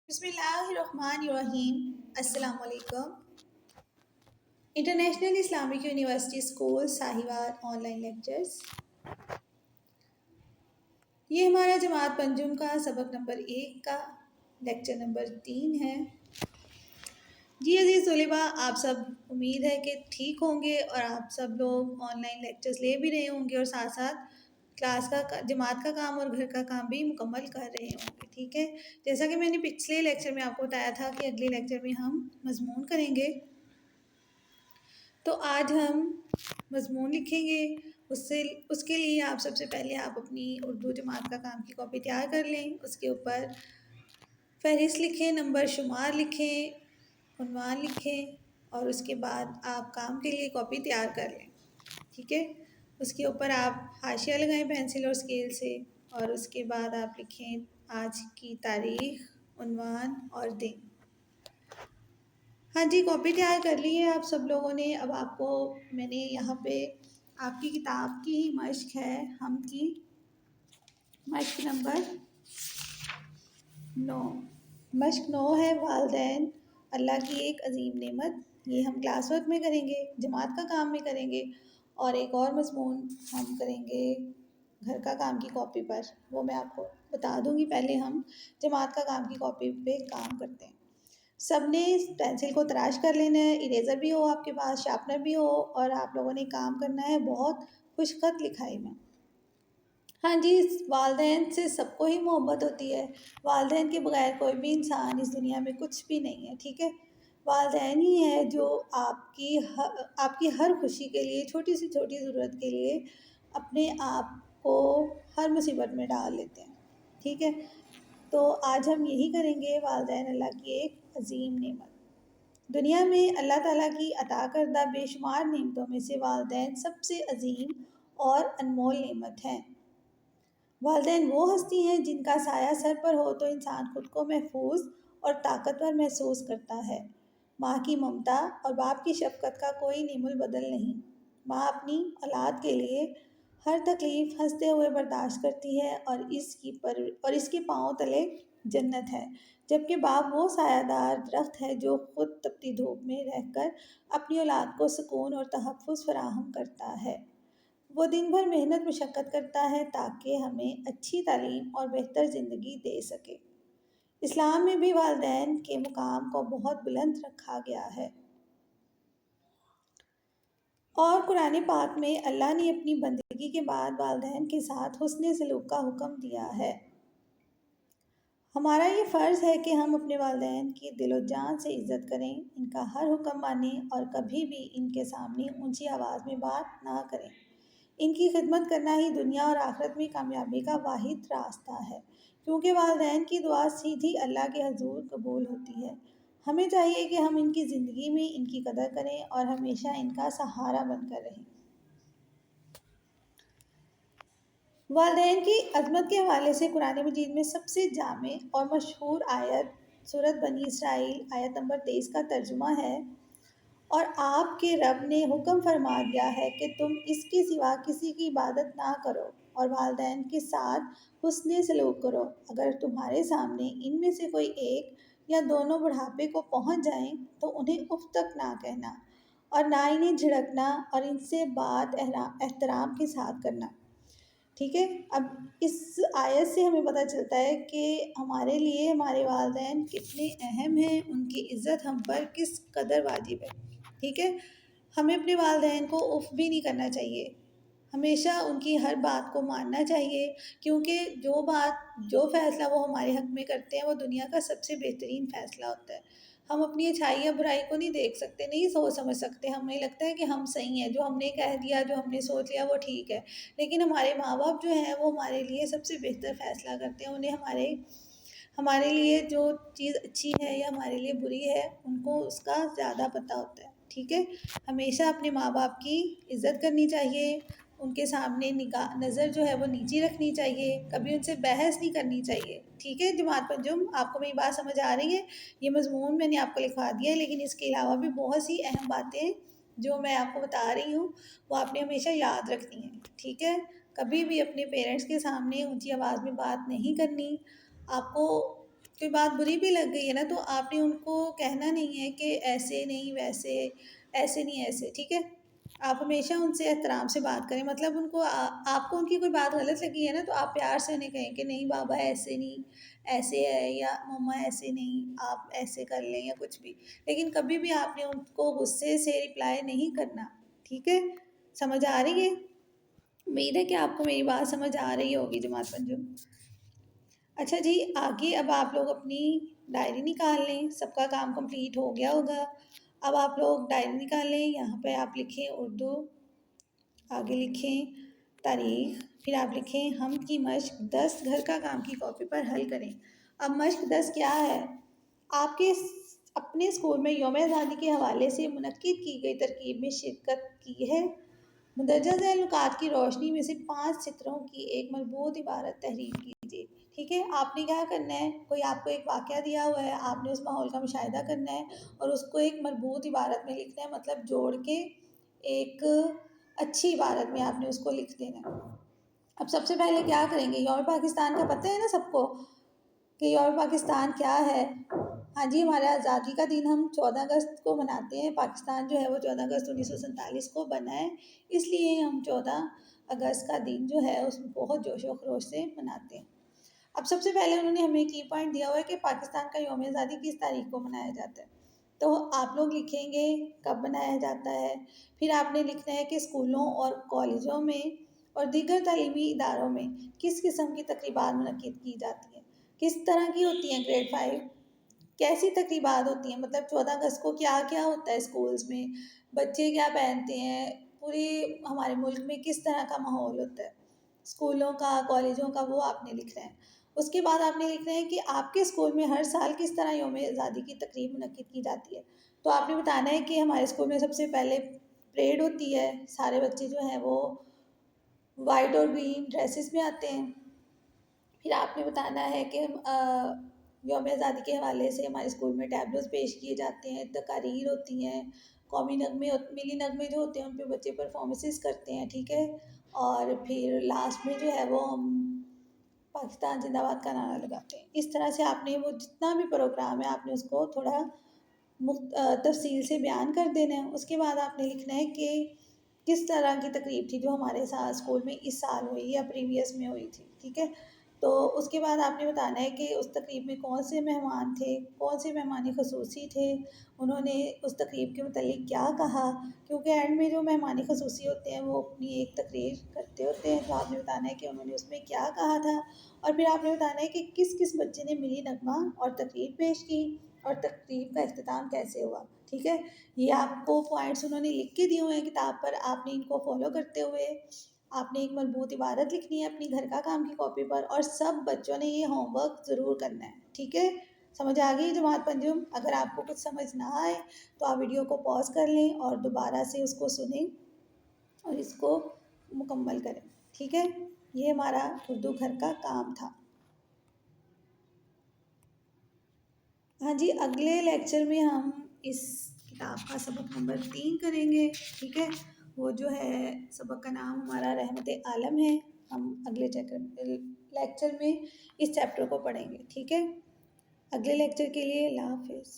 بسم اللہ الرحمن الرحیم۔ السلام علیکم۔ International Islamic university school Sahiwal on line lectures, یہ ہمارا جماعت پنجم کا سبق نمبر 1 کا لیکچر نمبر 3 ہے۔ جی عزیز طلباء، آپ سب امید ہے کہ ٹھیک ہوں گے اور آپ سب لوگ آن لائن لیکچرز لے بھی رہے ہوں گے اور ساتھ ساتھ کلاس کا جماعت کا کام اور گھر کا کام بھی مکمل کر رہے ہوں گے، ٹھیک ہے۔ جیسا کہ میں نے پچھلے لیکچر میں آپ کو بتایا تھا کہ اگلے لیکچر میں ہم مضمون کریں گے، تو آج ہم مضمون لکھیں گے۔ اس کے لیے آپ سب سے پہلے آپ اپنی اردو جماعت کا کام کی کاپی تیار کر لیں، اس کے اوپر فہرست لکھیں، نمبر شمار لکھیں، عنوان لکھیں اور اس کے بعد آپ کام کے لیے کاپی تیار کر لیں، ٹھیک ہے۔ اس کے اوپر آپ حاشیہ لگائیں پینسل اور اسکیل سے، اور اس کے بعد آپ لکھیں آج کی تاریخ، عنوان اور دن۔ ہاں جی، کاپی تیار کر لی ہے آپ سب لوگوں نے۔ اب آپ کو میں نے یہاں پہ آپ کی کتاب کی مشق ہے، ہم کی مشق نمبر 9۔ مشق 9 ہے والدین اللہ کی ایک عظیم نعمت۔ یہ ہم کلاس ورک میں کریں گے، جماعت کا کام میں کریں گے، اور ایک اور مضمون ہم کریں گے گھر کا کام کی کاپی پر، وہ میں آپ کو بتا دوں گی۔ پہلے ہم جماعت کا کام کی کاپی پہ کام کرتے ہیں۔ سب نے پینسل کو تراش کر لینا ہے، اریزر بھی ہو آپ کے پاس، شارپنر بھی ہو، اور آپ لوگوں نے کام کرنا ہے بہت خوش خط لکھائی میں۔ ہاں جی، والدین سے سب کو ہی محبت ہوتی ہے، والدین کے بغیر کوئی بھی انسان اس دنیا میں کچھ بھی نہیں ہے، ٹھیک ہے۔ والدین ہی ہے جو آپ کی ہر خوشی کے لیے، چھوٹی سی چھوٹی ضرورت کے لیے اپنے آپ کو ہر مصیبت میں ڈال لیتے ہیں، ٹھیک ہے۔ تو آج ہم یہی کریں گے، والدین اللہ کی ایک عظیم نعمت۔ دنیا میں اللہ تعالیٰ کی عطا کردہ بے شمار نعمتوں میں سے والدین سب سے عظیم اور انمول نعمت ہیں۔ والدین وہ ہستی ہیں جن کا سایہ سر پر ہو تو انسان خود کو محفوظ اور طاقتور محسوس کرتا ہے۔ ماں کی ممتا اور باپ کی شفقت کا کوئی نیم البدل نہیں۔ ماں اپنی اولاد کے لیے ہر تکلیف ہنستے ہوئے برداشت کرتی ہے اور اس کے پاؤں تلے جنت ہے، جبکہ باپ وہ سایہ دار درخت ہے جو خود تپتی دھوپ میں رہ کر اپنی اولاد کو سکون اور تحفظ فراہم کرتا ہے۔ وہ دن بھر محنت مشقت کرتا ہے تاکہ ہمیں اچھی تعلیم اور بہتر زندگی دے سکے۔ اسلام میں بھی والدین کے مقام کو بہت بلند رکھا گیا ہے، اور قرآن پاک میں اللہ نے اپنی بندگی کے بعد والدین کے ساتھ حسن سلوک کا حکم دیا ہے۔ ہمارا یہ فرض ہے کہ ہم اپنے والدین کی دل و جان سے عزت کریں، ان کا ہر حکم مانیں اور کبھی بھی ان کے سامنے اونچی آواز میں بات نہ کریں۔ ان کی خدمت کرنا ہی دنیا اور آخرت میں کامیابی کا واحد راستہ ہے، کیونکہ والدین کی دعا سیدھی اللہ کے حضور قبول ہوتی ہے۔ ہمیں چاہیے کہ ہم ان کی زندگی میں ان کی قدر کریں اور ہمیشہ ان کا سہارا بن کر رہیں۔ والدین کی عظمت کے حوالے سے قرآن مجید میں سب سے جامع اور مشہور آیت سورۃ بنی اسرائیل آیت نمبر 23 کا ترجمہ ہے، اور آپ کے رب نے حکم فرما دیا ہے کہ تم اس کے سوا کسی کی عبادت نہ کرو اور والدین کے ساتھ حسن سلوک کرو۔ اگر تمہارے سامنے ان میں سے کوئی ایک یا دونوں بڑھاپے کو پہنچ جائیں تو انہیں اف تک نہ کہنا اور نہ انہیں جھڑکنا، اور ان سے بات احترام کے ساتھ کرنا، ٹھیک ہے۔ اب اس آیت سے ہمیں پتہ چلتا ہے کہ ہمارے لیے ہمارے والدین کتنے اہم ہیں، ان کی عزت ہم پر کس قدر واجب ہے، ٹھیک ہے۔ ہمیں اپنے والدین کو اف بھی نہیں کرنا چاہیے، ہمیشہ ان کی ہر بات کو ماننا چاہیے، کیونکہ جو فیصلہ وہ ہمارے حق میں کرتے ہیں وہ دنیا کا سب سے بہترین فیصلہ ہوتا ہے۔ ہم اپنی اچھائی یا برائی کو نہیں دیکھ سکتے، نہیں سوچ سمجھ سکتے، ہمیں لگتا ہے کہ ہم صحیح ہیں، جو ہم نے کہہ دیا، جو ہم نے سوچ لیا وہ ٹھیک ہے، لیکن ہمارے ماں باپ جو ہیں وہ ہمارے لیے سب سے بہتر فیصلہ کرتے ہیں۔ انہیں ہمارے لیے جو چیز اچھی ہے یا ہمارے لیے بری ہے ان کو اس کا زیادہ پتہ ہوتا ہے، ٹھیک ہے۔ ہمیشہ اپنے ماں باپ کی عزت کرنی چاہیے، ان کے سامنے نظر جو ہے وہ نیچی رکھنی چاہیے، کبھی ان سے بحث نہیں کرنی چاہیے، ٹھیک ہے۔ جماعت پنجم، آپ کو میری بات سمجھ آ رہی ہے؟ یہ مضمون میں نے آپ کو لکھوا دیا ہے، لیکن اس کے علاوہ بھی بہت سی اہم باتیں جو میں آپ کو بتا رہی ہوں وہ آپ نے ہمیشہ یاد رکھنی ہے، ٹھیک ہے۔ کبھی بھی اپنے پیرنٹس کے سامنے اونچی آواز میں بات نہیں کرنی آپ کو، کوئی بات بری بھی لگ گئی ہے نا تو آپ نے ان کو کہنا نہیں ہے کہ ایسے نہیں ویسے، ایسے نہیں ایسے، ٹھیک ہے؟ آپ ہمیشہ ان سے احترام سے بات کریں، مطلب ان کو آپ کو ان کی کوئی بات غلط لگی ہے نا تو آپ پیار سے انہیں کہیں کہ نہیں بابا ایسے نہیں، ایسے ہے، یا مما ایسے نہیں، آپ ایسے کر لیں یا کچھ بھی، لیکن کبھی بھی آپ نے ان کو غصے سے رپلائی نہیں کرنا، ٹھیک ہے؟ سمجھ آ رہی ہے؟ امید ہے کہ آپ کو میری بات سمجھ آ رہی ہوگی جماعت پنجم۔ اچھا جی، آگے اب آپ لوگ اپنی ڈائری نکال لیں، سب کا کام کمپلیٹ ہو گیا ہوگا۔ اب آپ لوگ ڈائری نکال لیں، یہاں پہ آپ لکھیں اردو، آگے لکھیں تاریخ، پھر آپ لکھیں ہم کی مشق 10 گھر کا کام کی کاپی پر حل کریں۔ اب مشق 10 کیا ہے؟ آپ کے اپنے اسکول میں یوم آزادی کے حوالے سے منعقد کی گئی ترکیب میں شرکت کی ہے۔ مندرجہ ذیل نکات کی روشنی میں سے 5 سطروں کی ایک مربوط عبارت تحریر کیجیے، ٹھیک ہے؟ آپ نے کیا کرنا ہے، کوئی آپ کو ایک واقعہ دیا ہوا ہے، آپ نے اس ماحول کا مشاہدہ کرنا ہے اور اس کو ایک مربوط عبارت میں لکھنا ہے، مطلب جوڑ کے ایک اچھی عبارت میں آپ نے اس کو لکھ دینا ہے۔ اب سب سے پہلے کیا کریں گے، یوم پاکستان کا پتہ ہے نا سب کو کہ یوم پاکستان کیا ہے؟ ہاں جی، ہمارے آزادی کا دن ہم 14 اگست کو مناتے ہیں، پاکستان جو ہے وہ 14 اگست 1947 کو بنا ہے، اس لیے ہم 14 اگست کا دن جو ہے اس میں بہت جوش و خروش سے مناتے ہیں۔ اب سب سے پہلے انہوں نے ہمیں کی پوائنٹ دیا ہوا ہے کہ پاکستان کا یوم آزادی کس تاریخ کو منایا جاتا ہے، تو آپ لوگ لکھیں گے کب منایا جاتا ہے، پھر آپ نے لکھنا ہے کہ اسکولوں اور کالجوں میں اور دیگر تعلیمی اداروں میں کس قسم کی تقریبات منعقد کی جاتی ہیں، کس طرح کی ہوتی ہیں، گریڈ 5 کیسی تقریبات ہوتی ہیں، مطلب 14 اگست کو کیا کیا ہوتا ہے اسکولز میں، بچے کیا پہنتے ہیں، پوری ہمارے ملک میں کس طرح کا ماحول ہوتا ہے اسکولوں کا کالجوں کا، وہ آپ نے لکھنا ہے۔ اس کے بعد آپ نے لکھنا ہے کہ آپ کے اسکول میں ہر سال کس طرح یوم آزادی کی تقریب منعقد کی جاتی ہے، تو آپ نے بتانا ہے کہ ہمارے اسکول میں سب سے پہلے پریڈ ہوتی ہے، سارے بچے جو ہیں وہ وائٹ اور گرین ڈریسز میں آتے ہیں، پھر آپ نے بتانا ہے کہ یوم آزادی کے حوالے سے ہمارے اسکول میں ٹیبلوز پیش کیے جاتے ہیں، تقاریر ہوتی ہیں، قومی نغمے ملی نغمے جو ہوتے ہیں ان پہ بچے پرفارمنسز کرتے ہیں، ٹھیک ہے؟ اور پھر لاسٹ میں جو ہے وہ ہم پاکستان زندہ باد کا نعرہ لگاتے ہیں۔ اس طرح سے آپ نے وہ جتنا بھی پروگرام ہے آپ نے اس کو تھوڑا تفصیل سے بیان کر دینا ہے۔ اس کے بعد آپ نے لکھنا ہے کہ کس طرح کی تقریب تھی جو ہمارے ساتھ اسکول میں اس سال ہوئی یا پریویس میں ہوئی تھی، ٹھیک ہے؟ تو اس کے بعد آپ نے بتانا ہے کہ اس تقریب میں کون سے مہمان تھے، کون سے مہمان خصوصی تھے، انہوں نے اس تقریب کے متعلق کیا کہا، کیونکہ اینڈ میں جو مہمان خصوصی ہوتے ہیں وہ اپنی ایک تقریر کرتے ہوتے ہیں، تو آپ نے بتانا ہے کہ انہوں نے اس میں کیا کہا تھا، اور پھر آپ نے بتانا ہے کہ کس کس بچے نے ملی نغمہ اور تقریر پیش کی اور تقریب کا اختتام کیسے ہوا، ٹھیک ہے؟ یہ آپ کو پوائنٹس انہوں نے لکھ کے دیے ہوئے ہیں کتاب پر، آپ نے ان کو فالو کرتے ہوئے آپ نے ایک مربوط عبارت لکھنی ہے اپنی گھر کا کام کی کاپی پر، اور سب بچوں نے یہ ہوم ورک ضرور کرنا ہے، ٹھیک ہے؟ سمجھ آ گئی جماعت پنجم؟ اگر آپ کو کچھ سمجھ نہ آئے تو آپ ویڈیو کو پاز کر لیں اور دوبارہ سے اس کو سنیں اور اس کو مکمل کریں، ٹھیک ہے؟ یہ ہمارا اردو گھر کا کام تھا۔ ہاں جی، اگلے لیکچر میں ہم اس کتاب کا سبق نمبر 3 کریں گے، ٹھیک ہے؟ وہ جو ہے سبق کا نام ہمارا رحمت عالم ہے، ہم اگلے لیکچر میں اس چیپٹر کو پڑھیں گے، ٹھیک ہے؟ اگلے لیکچر کے لیے اللہ حافظ۔